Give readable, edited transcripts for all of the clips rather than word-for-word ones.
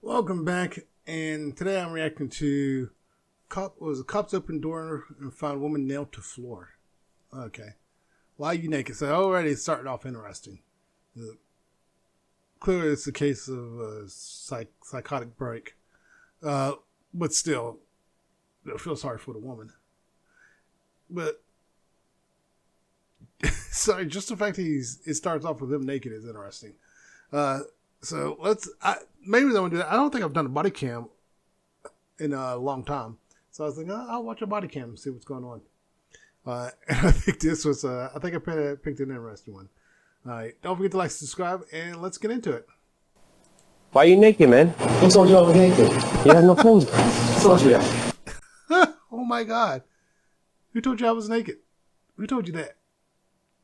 Welcome back, and today I'm reacting to cops open door and found a woman nailed to floor. Okay. Why are you naked? So already it's starting off interesting. Clearly it's a case of a psychotic break. But still, I feel sorry for the woman. But sorry, just the fact that it starts off with him naked is interesting. So maybe they want to do that. I don't think I've done a body cam in a long time. So I was thinking, I'll watch a body cam and see what's going on. And I think this was, I think I picked an interesting one. All right. Don't forget to like, subscribe, and let's get into it. Why are you naked, man? Who told you I was naked? You have no clothes. Who told you that? Oh my God. Who told you I was naked? Who told you that?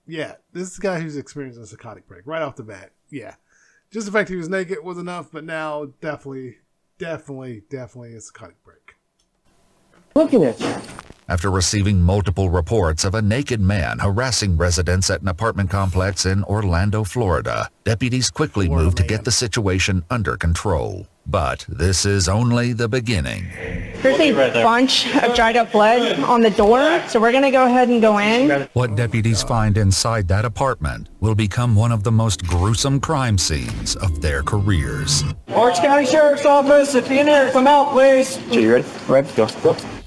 Yeah, this is the guy who's experiencing a psychotic break right off the bat. Yeah. Just the fact he was naked was enough, but now definitely a psychotic break. Looking at you. After receiving multiple reports of a naked man harassing residents at an apartment complex in Orlando, Florida, deputies quickly moved to get the situation under control. But this is only the beginning. There's a bunch of dried up blood on the door, so we're going to go ahead and go in. What deputies find inside that apartment will become one of the most gruesome crime scenes of their careers. Orange County Sheriff's Office, if you're in there, come out, please. So you ready? Ready? Go.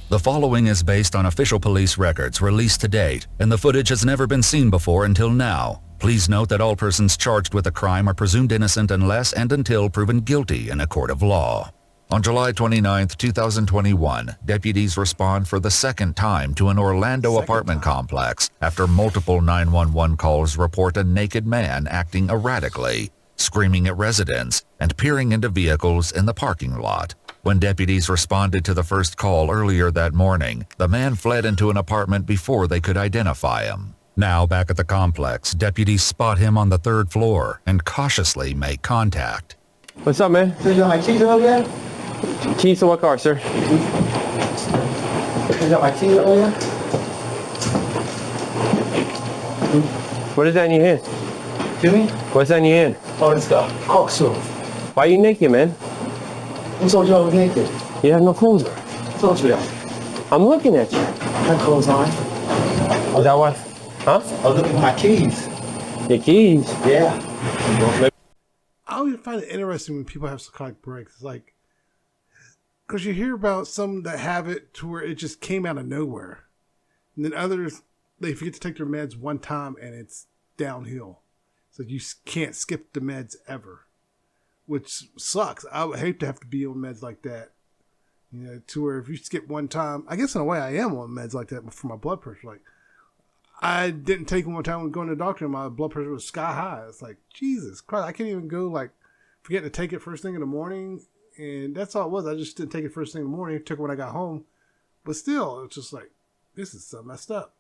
The following is based on official police records released to date, and the footage has never been seen before until now. Please note that all persons charged with a crime are presumed innocent unless and until proven guilty in a court of law. On July 29, 2021, deputies respond for the second time to an Orlando apartment complex after multiple 911 calls report a naked man acting erratically, screaming at residents, and peering into vehicles in the parking lot. When deputies responded to the first call earlier that morning, the man fled into an apartment before they could identify him. Now back at the complex, deputies spot him on the third floor and cautiously make contact. What's up, man? You got my keys over there? Keys to what car, sir? You got my keys over there? What is that in your hand? Excuse me? What's that in your hand? Oh, let's go. Oh, so. Why are you naked, man? Who told you I was naked? You have no clothes. Who told you that? I'm looking at you. I got clothes on. Is that what? Huh? I was looking for my keys. Your keys? Yeah. I always find it interesting when people have psychotic breaks. It's like, because you hear about some that have it to where it just came out of nowhere. And then others, they forget to take their meds one time and it's downhill. So you can't skip the meds ever, which sucks. I would hate to have to be on meds like that. You know, to where if you skip one time, I guess in a way I am on meds like that for my blood pressure. Like, I didn't take them one time when going to the doctor and my blood pressure was sky high. It's like, Jesus Christ, I can't even go, like, forget to take it first thing in the morning. And that's all it was. I just didn't take it first thing in the morning. Took it when I got home. But still, it's just like, this is so messed up.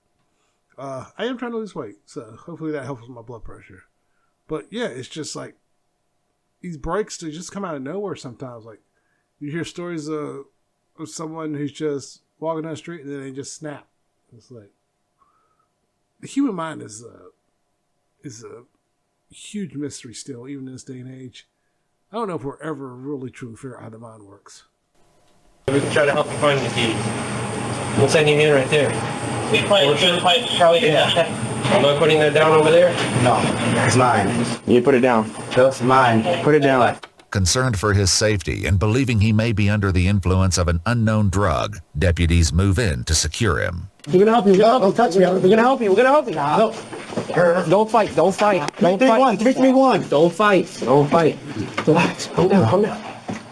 I am trying to lose weight, so hopefully that helps with my blood pressure. But yeah, it's just like, these breaks, they just come out of nowhere sometimes. Like, you hear stories of someone who's just walking down the street and then they just snap. It's like, the human mind is a huge mystery still, even in this day and age. I don't know if we're ever really truly figure out how the mind works. We can try to help you find the keys. What's that in your hand right there? Charlie, yeah. I'm not putting that down over there? No, it's mine. You put it down. That's mine. Put it down. Concerned for his safety and believing he may be under the influence of an unknown drug, deputies move in to secure him. We're gonna help you. Don't touch me. We're gonna help you. We're gonna help you. No. Don't fight. Don't fight. Don't fight. 3-3-1. Don't fight. Don't fight. Relax. Calm down. Calm down.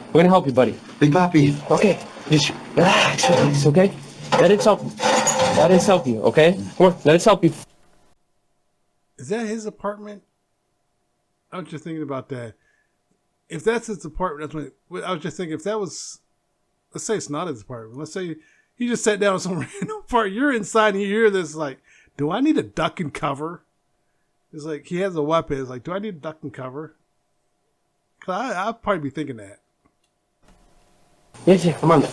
We're gonna help you, buddy. Big Papi. Okay. Just relax. Relax. Okay. Let it help you. Let it help you. Okay. Come on. Let it help you. Is that his apartment? I was just thinking about that. If that's his apartment, that's when I was just thinking, if that was, let's say it's not his apartment. Let's say he just sat down on some random part. You're inside and you hear this, like, do I need a duck and cover? It's like, he has a weapon. It's like, do I need a duck and cover? Cause I'd probably be thinking that. Yes, come on. No.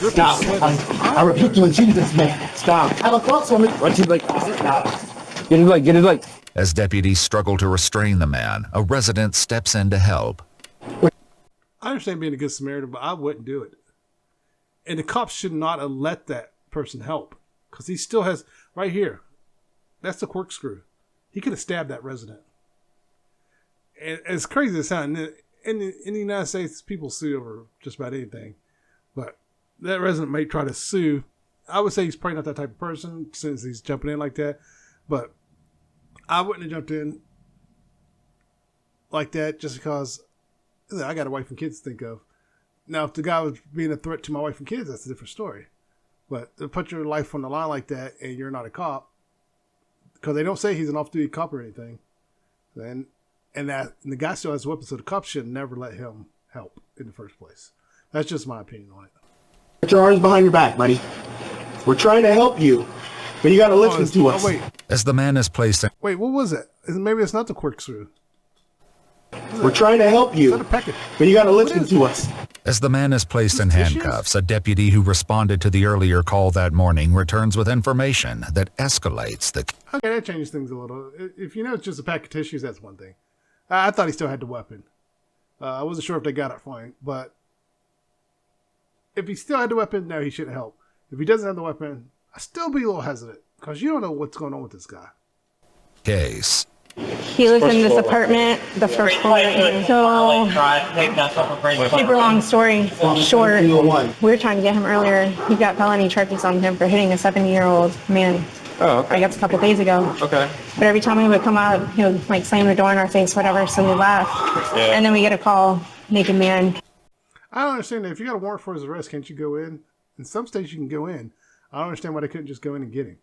Stop. I repeat you in Jesus' name. Stop. Have a cross on me. What's he like? Stop. Get his leg. Get his leg. As deputies struggle to restrain the man, a resident steps in to help. understand being a good Samaritan, but I wouldn't do it. And the cops should not have let that person help. Because he still has, right here, that's the corkscrew. He could have stabbed that resident. And as crazy as it sounds, in the United States, people sue over just about anything. But that resident may try to sue. I would say he's probably not that type of person since he's jumping in like that. But I wouldn't have jumped in like that just because I got a wife and kids to think of. Now, if the guy was being a threat to my wife and kids, that's a different story. But to put your life on the line like that and you're not a cop, because they don't say he's an off-duty cop or anything, and the guy still has weapons, so the cops should never let him help in the first place. That's just my opinion on it. Put your arms behind your back, buddy. We're trying to help you, but you got to listen to us. Oh, wait. As the man is placed in... Wait, what was it? Maybe it's not the corkscrew. We're trying to help you, but you got to listen to us. As the man is placed in handcuffs, a deputy who responded to the earlier call that morning returns with information that escalates the... Okay, that changes things a little. If you know it's just a pack of tissues, that's one thing. I thought he still had the weapon. I wasn't sure if they got it fine, but if he still had the weapon, no, he shouldn't help. If he doesn't have the weapon, I'd still be a little hesitant because you don't know what's going on with this guy. Case. He lives in this apartment, the first floor. So, super long story short, we were trying to get him earlier. He got felony charges on him for hitting a 70-year-old man. Oh, okay. I guess a couple days ago. Okay. But every time we would come out, he would like slam the door in our face, whatever, so we left. Yeah. And then we get a call, naked man. I don't understand that. If you got a warrant for his arrest, can't you go in? In some states, you can go in. I don't understand why they couldn't just go in and get him.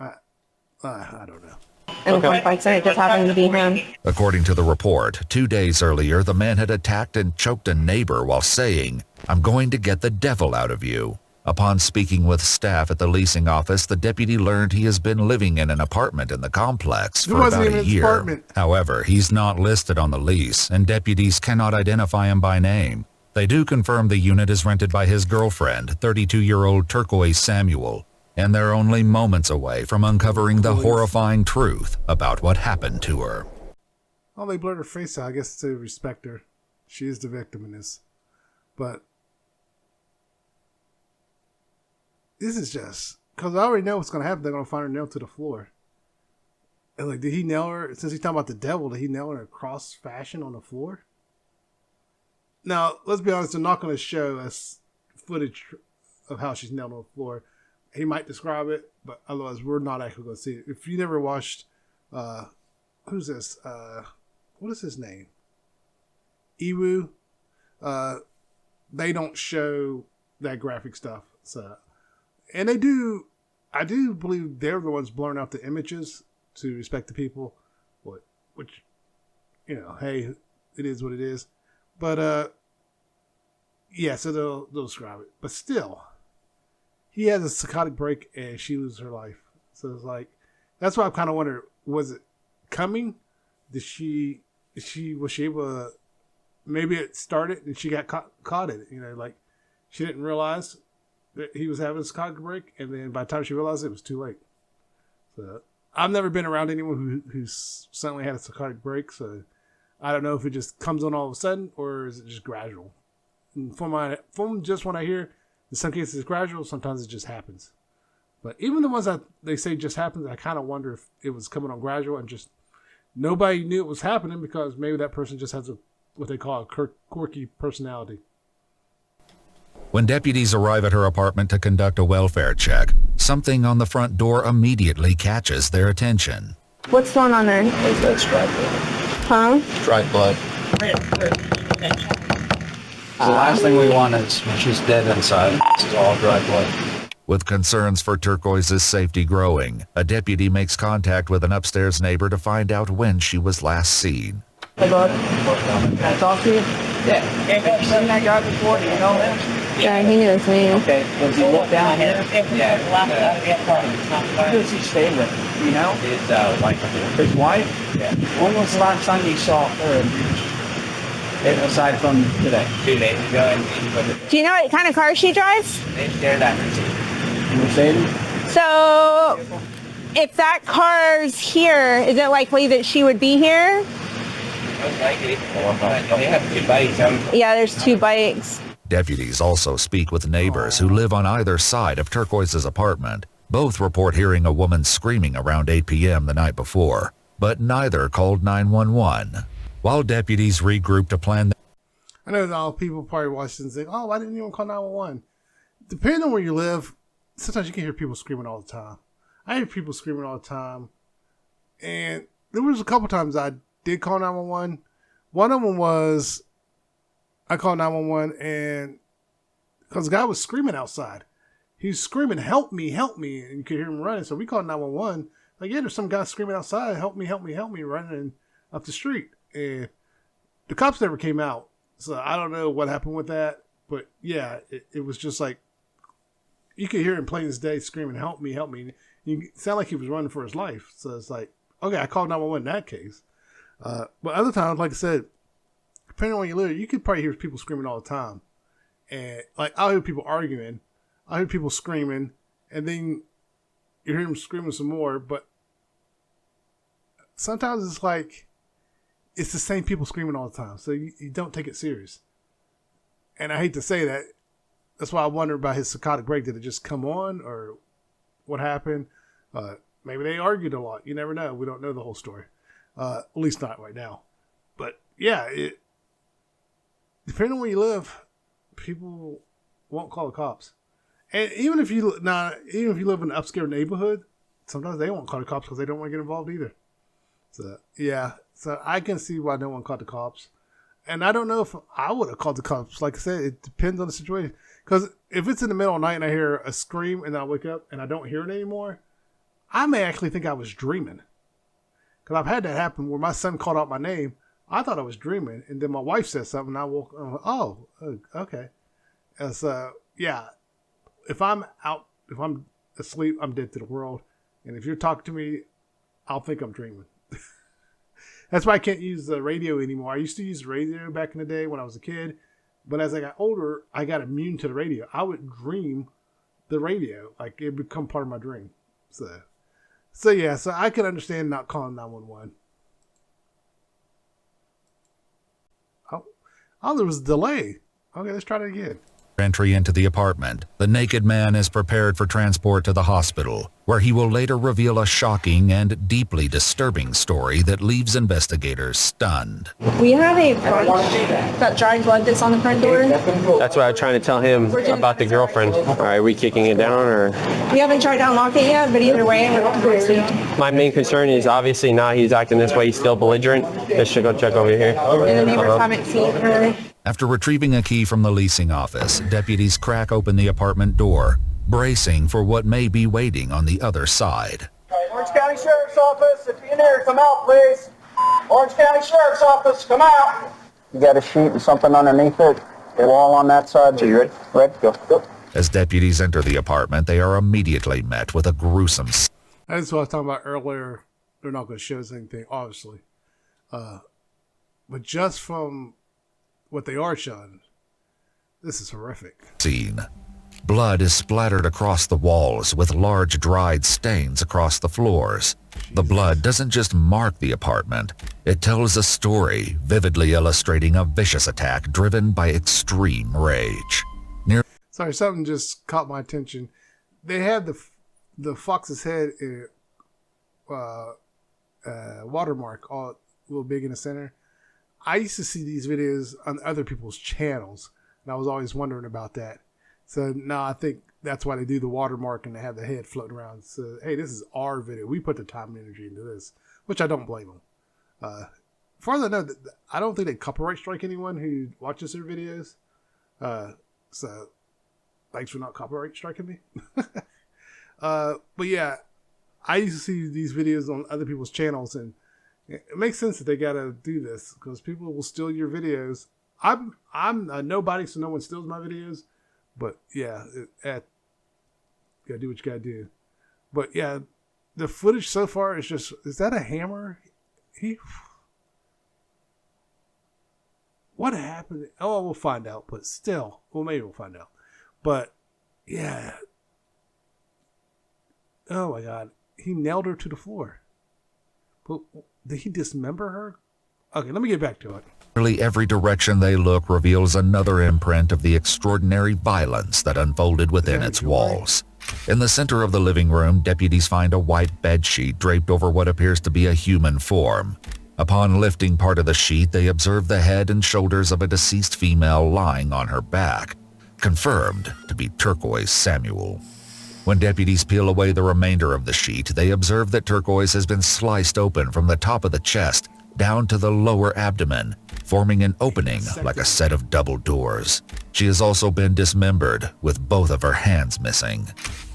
I don't know. And like said, it just happened to be him. According to the report, 2 days earlier, the man had attacked and choked a neighbor while saying, "I'm going to get the devil out of you." Upon speaking with staff at the leasing office, the deputy learned he has been living in an apartment in the complex for about a year. However, he's not listed on the lease, and deputies cannot identify him by name. They do confirm the unit is rented by his girlfriend, 32-year-old Turquoise Samuel, and they're only moments away from uncovering the horrifying truth about what happened to her. Well, they blurred her face out. I guess to respect her. She is the victim in this. But this is just... Because I already know what's going to happen. They're going to find her nailed to the floor. And like, did he nail her? Since he's talking about the devil, did he nail her in a cross fashion on the floor? Now, let's be honest. They're not going to show us footage of how she's nailed on the floor. He might describe it, but otherwise we're not actually going to see it. If you never watched, who's this? What is his name? Iwu. They don't show that graphic stuff. So, and they do. I do believe they're the ones blurring out the images to respect the people. Which, you know, hey, it is what it is. But yeah, so they'll describe it. But still. He has a psychotic break and she loses her life. So it's like, that's why I kind of wonder, was it coming? Was she able to, maybe it started and she got caught in it, you know, like she didn't realize that he was having a psychotic break. And then by the time she realized it was too late. So I've never been around anyone who's suddenly had a psychotic break. So I don't know if it just comes on all of a sudden or is it just gradual. And from just what I hear, in some cases it's gradual, sometimes it just happens. But even the ones that they say just happens, I kind of wonder if it was coming on gradual and just nobody knew it was happening because maybe that person just has what they call a quirky personality. When deputies arrive at her apartment to conduct a welfare check, something on the front door immediately catches their attention. What's going on there? That's dried blood. Huh? Dried blood. The last thing we want is when she's dead inside. This is all dried blood. With concerns for Turquoise's safety growing, a deputy makes contact with an upstairs neighbor to find out when she was last seen. Hey, bud. Can I talk to you? Yeah. Have you seen that guy before? Do you know him? Yeah, he knew his name. Okay. Does he look down here? Yeah. Who does he stay with? Do you know? His wife. His wife? Yeah. When was the last time you saw her? Aside from today. 2 days ago, and Do you know what kind of car she drives? they stared at her. Mercedes? So, if that car's here, is it likely that she would be here? They have 2 bikes. Yeah, there's 2 bikes. Deputies also speak with neighbors who live on either side of Turquoise's apartment. Both report hearing a woman screaming around 8 p.m. the night before, but neither called 911. While deputies regroup to plan... I know that all people probably watch this and think, oh, why didn't anyone call 911? Depending on where you live, sometimes you can hear people screaming all the time. I hear people screaming all the time. And there was a couple times I did call 911. One of them was I called 911 and because the guy was screaming outside. He was screaming, help me, help me. And you could hear him running. So we called 911. Like, yeah, there's some guy screaming outside, help me, help me, help me, running up the street. And the cops never came out. So I don't know what happened with that. But yeah, it was just like, you could hear him plain as day screaming, help me, help me. You sound like he was running for his life. So it's like, okay, I called 911 in that case. But other times, like I said, depending on where you live, you could probably hear people screaming all the time. And like, I'll hear people arguing. I'll hear people screaming. And then you hear them screaming some more. But sometimes it's like, it's the same people screaming all the time. So you don't take it serious. And I hate to say that. That's why I wonder about his psychotic break. Did it just come on or what happened? Maybe they argued a lot. You never know. We don't know the whole story. At least not right now. But yeah, depending on where you live, people won't call the cops. And even if you live in an upscale neighborhood, sometimes they won't call the cops because they don't want to get involved either. So yeah, so I can see why no one called the cops. And I don't know if I would have called the cops. Like I said, it depends on the situation. Because if it's in the middle of the night and I hear a scream and I wake up and I don't hear it anymore, I may actually think I was dreaming. Because I've had that happen where my son called out my name. I thought I was dreaming. And then my wife said something and I woke up. Oh, okay. And so, yeah. If I'm asleep, I'm dead to the world. And if you're talking to me, I'll think I'm dreaming. That's why I can't use the radio anymore. I used to use radio back in the day when I was a kid. But as I got older, I got immune to the radio. I would dream the radio. Like, it would become part of my dream. So yeah, so I can understand not calling 911. Oh, there was a delay. Okay, let's try that again. Entry into the apartment, the naked man is prepared for transport to the hospital, where he will later reveal a shocking and deeply disturbing story that leaves investigators stunned. We have a bunch that dried blood that's on the front door. That's why I was trying to tell him about the girlfriend. Are we kicking it down or? We haven't tried to unlock it yet, but either way, we're going. My main concern is obviously now he's acting this way. He's still belligerent. Let's go check over here. And the neighbors haven't seen her. After retrieving a key from the leasing office, deputies crack open the apartment door, bracing for what may be waiting on the other side. Orange County Sheriff's Office, if you're in there, come out, please. Orange County Sheriff's Office, come out. You got a sheet and something underneath it, wall on that side. So you ready? Ready? Go. As deputies enter the apartment, they are immediately met with a gruesome... That's what I was talking about earlier. They're not going to show us anything, obviously. But just from what they are showing, this is horrific. Scene. Blood is splattered across the walls with large dried stains across the floors. The blood doesn't just mark the apartment. It tells a story, vividly illustrating a vicious attack driven by extreme rage. Sorry, something just caught my attention. They had the fox's head watermark all real big in the center. I used to see these videos on other people's channels, and I was always wondering about that. So now I think that's why they do the watermark and they have the head floating around. So, hey, this is our video. We put the time and energy into this, which I don't blame them. Far as I know, I don't think they copyright strike anyone who watches their videos. So thanks for not copyright striking me. But yeah, I used to see these videos on other people's channels, and it makes sense that they gotta do this because people will steal your videos. I'm a nobody, so no one steals my videos. But yeah, gotta do what you gotta do. But yeah, the footage so far is just—is that a hammer? What happened? Oh, we'll find out. But still, well, maybe we'll find out. But yeah, oh my God, he nailed her to the floor. But did he dismember her? Okay, let me get back to it. Nearly every direction they look reveals another imprint of the extraordinary violence that unfolded within its walls. In the center of the living room, deputies find a white bedsheet draped over what appears to be a human form. Upon lifting part of the sheet, they observe the head and shoulders of a deceased female lying on her back, confirmed to be Turquoise Samuel. When deputies peel away the remainder of the sheet, they observe that Turquoise has been sliced open from the top of the chest down to the lower abdomen, forming an opening like a set of double doors. She has also been dismembered, with both of her hands missing.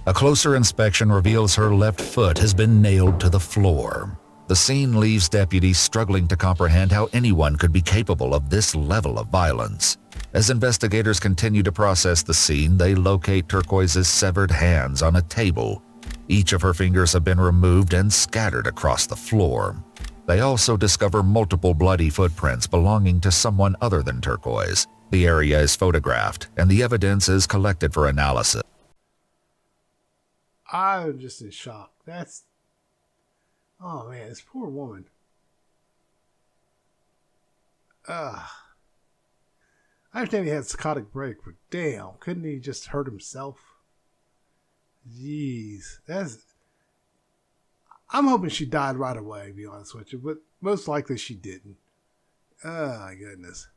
A closer inspection reveals her left foot has been nailed to the floor. The scene leaves deputies struggling to comprehend how anyone could be capable of this level of violence. As investigators continue to process the scene, they locate Turquoise's severed hands on a table. Each of her fingers have been removed and scattered across the floor. They also discover multiple bloody footprints belonging to someone other than Turquoise. The area is photographed, and the evidence is collected for analysis. I'm just in shock. Oh man, this poor woman. I understand he had psychotic break, but damn, couldn't he just hurt himself? Jeez, I'm hoping she died right away, to be honest with you, but most likely she didn't. Oh my goodness.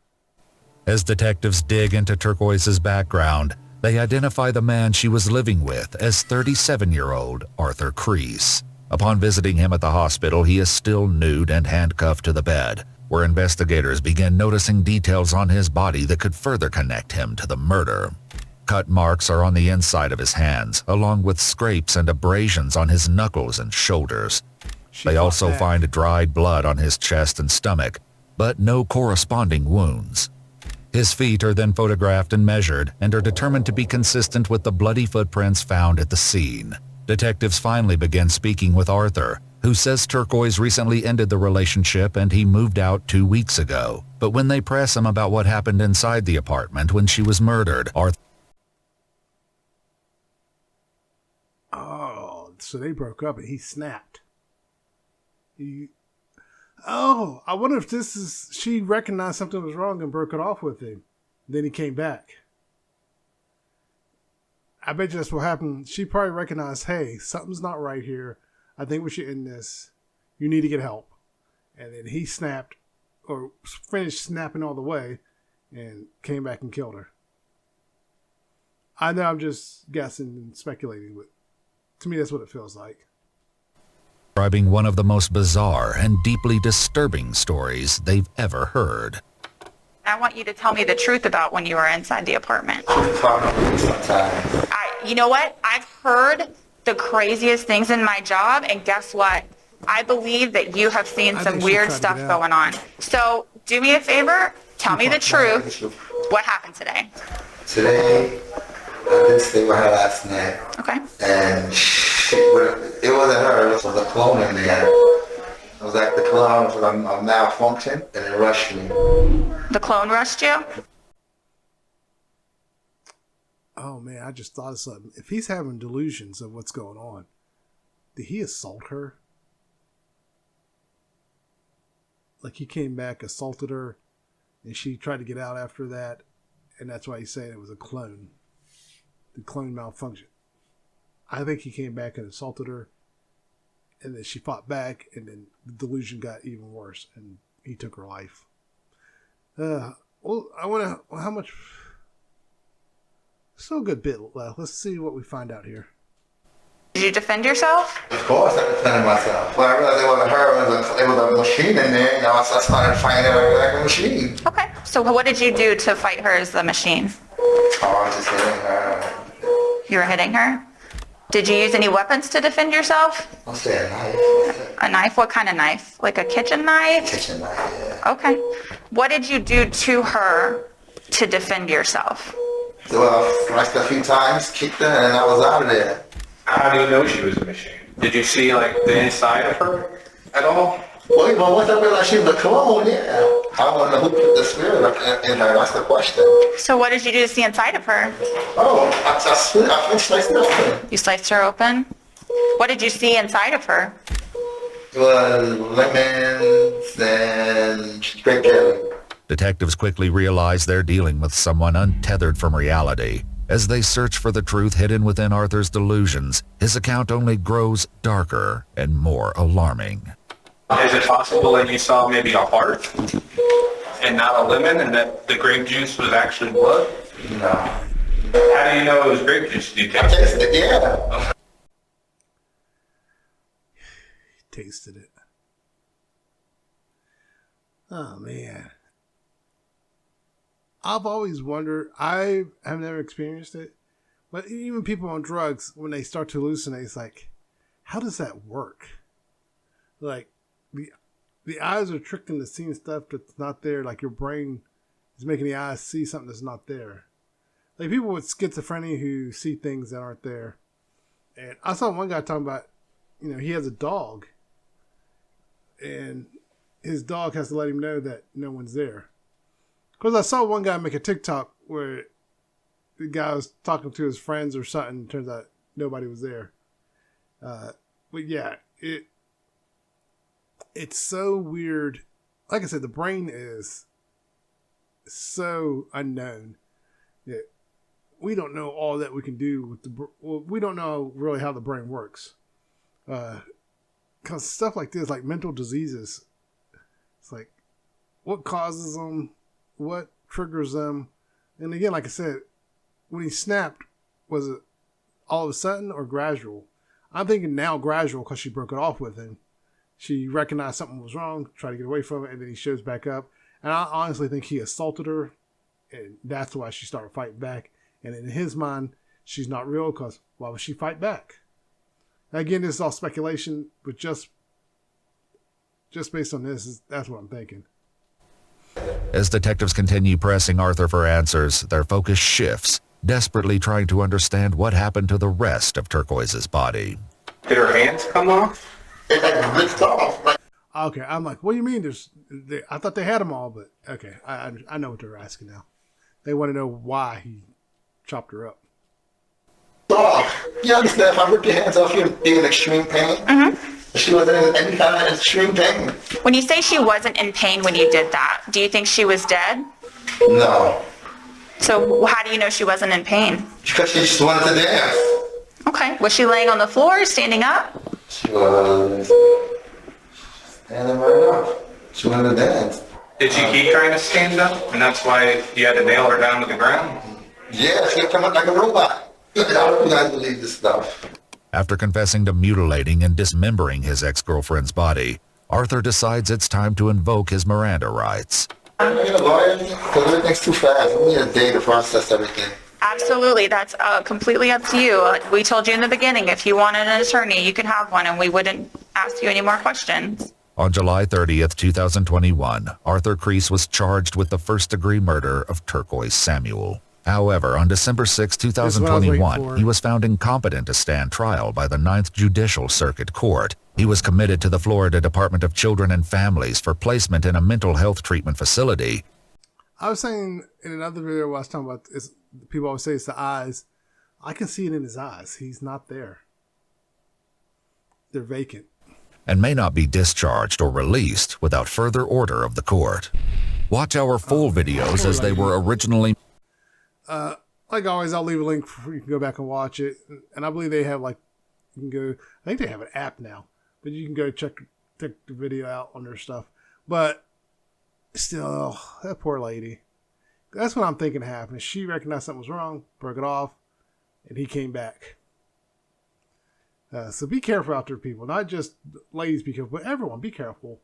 As detectives dig into Turquoise's background, they identify the man she was living with as 37-year-old Arthur Creese. Upon visiting him at the hospital, he is still nude and handcuffed to the bed, where investigators begin noticing details on his body that could further connect him to the murder. Cut marks are on the inside of his hands, along with scrapes and abrasions on his knuckles and shoulders. They also find dried blood on his chest and stomach, but no corresponding wounds. His feet are then photographed and measured and are determined to be consistent with the bloody footprints found at the scene. Detectives finally begin speaking with Arthur, who says Turquoise recently ended the relationship and he moved out 2 weeks ago. But when they press him about what happened inside the apartment when she was murdered, Arthur... Oh, so they broke up and he snapped. I wonder if she recognized something was wrong and broke it off with him. Then he came back. I bet you that's what happened. She probably recognized, hey, something's not right here. I think we should end this. You need to get help. And then he snapped, or finished snapping all the way, and came back and killed her. I know I'm just guessing and speculating, but to me that's what it feels like. Describing one of the most bizarre and deeply disturbing stories they've ever heard. I want you to tell me the truth about when you were inside the apartment. You know what? I've heard the craziest things in my job, and guess what? I believe that you have seen some weird stuff going on. So do me a favor, tell me the truth. What happened today? Today, I did stay with her last night. Okay. And it wasn't her, it was the clone in there. It was like the clone was a malfunction, and it rushed me. The clone rushed you? Oh man, I just thought of something. If he's having delusions of what's going on, did he assault her? Like he came back, assaulted her, and she tried to get out after that, and that's why he's saying it was a clone. The clone malfunction. I think he came back and assaulted her, and then she fought back, and then the delusion got even worse, and he took her life. Well, I want to... How much... Still a good bit left. Let's see what we find out here. Did you defend yourself? Of course I defended myself. When I realized it wasn't her, it was a machine in there, you know, I started fighting her like a machine. Okay. So what did you do to fight her as the machine? Oh, I was just hitting her. You were hitting her? Did you use any weapons to defend yourself? I'll say a knife. A knife? What kind of knife? Like a kitchen knife? Kitchen knife, yeah. Okay. What did you do to her to defend yourself? Well, I slashed a few times, kicked her, and I was out of there. How do you know she was a machine? Did you see like the inside of her at all? Well, once I realized she was a clone, yeah. I want to know who put the spirit in her. That's the question. So what did you do to see inside of her? Oh, I sliced her open. You sliced her open? What did you see inside of her? It was lemons and grape jelly. Detectives quickly realize they're dealing with someone untethered from reality. As they search for the truth hidden within Arthur's delusions, his account only grows darker and more alarming. Is it possible that you saw maybe a heart and not a lemon, and that the grape juice was actually blood? No. How do you know it was grape juice? Did you I taste it? tasted it, yeah. He tasted it. Oh, man. I've always wondered, I have never experienced it, but even people on drugs, when they start to hallucinate, it's like, how does that work? Like, the eyes are tricked into seeing stuff that's not there. Like, your brain is making the eyes see something that's not there. Like, people with schizophrenia who see things that aren't there. And I saw one guy talking about, he has a dog, and his dog has to let him know that no one's there. Because I saw one guy make a TikTok where the guy was talking to his friends or something. Turns out nobody was there. But yeah, it's so weird. Like I said, the brain is so unknown that we don't know all that we can do with we don't know really how the brain works. Because stuff like this, like mental diseases, it's like what causes them, what triggers them. And again, like I said, when he snapped, was it all of a sudden or gradual? I'm thinking now gradual because she broke it off with him. She recognized something was wrong, tried to get away from it, and then he shows back up. And I honestly think he assaulted her, and that's why she started fighting back. And in his mind, she's not real because why would she fight back? Now, again, this is all speculation, but just based on this, that's what I'm thinking. As detectives continue pressing Arthur for answers, their focus shifts, desperately trying to understand what happened to the rest of Turquoise's body. Did her hands come off? It like ripped off. Okay, I'm like, what do you mean? I thought they had them all, but okay, I know what they're asking now. They want to know why he chopped her up. Oh, you understand? If I rip your hands off, you'd be in extreme pain. Mm-hmm. She wasn't in any kind of extreme pain. When you say she wasn't in pain when you did that, do you think she was dead? No. So how do you know she wasn't in pain? Because she just wanted to dance. Okay. Was she laying on the floor, standing up? She was standing right up. She wanted to dance. Did she keep trying to stand up, and that's why you had to nail her down to the ground? Yeah, she kept coming like a robot. I don't you guys believe this stuff. After confessing to mutilating and dismembering his ex-girlfriend's body, Arthur decides it's time to invoke his Miranda rights. I need a lawyer because everything's too fast. We need a day to process everything. Absolutely. That's completely up to you. We told you in the beginning, if you wanted an attorney, you could have one, and we wouldn't ask you any more questions. On July 30th, 2021, Arthur Crease was charged with the first-degree murder of Turquoise Samuel. However, on December 6, 2021, he was found incompetent to stand trial by the 9th Judicial Circuit Court. He was committed to the Florida Department of Children and Families for placement in a mental health treatment facility. I was saying in another video where I was talking about this, people always say it's the eyes. I can see it in his eyes. He's not there. They're vacant. And may not be discharged or released without further order of the court. Watch our full videos as they were originally... Like always, I'll leave a link for you can go back and watch it. And I believe they have you can go, I think they have an app now, but you can go check the video out on their stuff. But still, that poor lady. That's what I'm thinking happened. She recognized something was wrong, broke it off, and he came back. So be careful out there, people. Not just ladies be careful, but everyone be careful.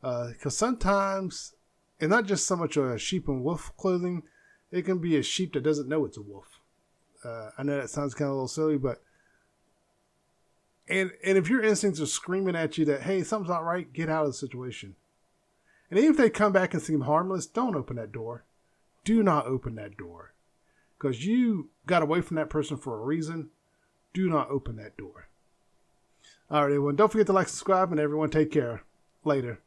Because sometimes, and not just so much a sheep and wolf clothing, it can be a sheep that doesn't know it's a wolf. I know that sounds kind of a little silly, but and if your instincts are screaming at you that, hey, something's not right, get out of the situation. And even if they come back and seem harmless, don't open that door. Do not open that door. Because you got away from that person for a reason. Do not open that door. All right, everyone. Don't forget to like, subscribe, and everyone take care. Later.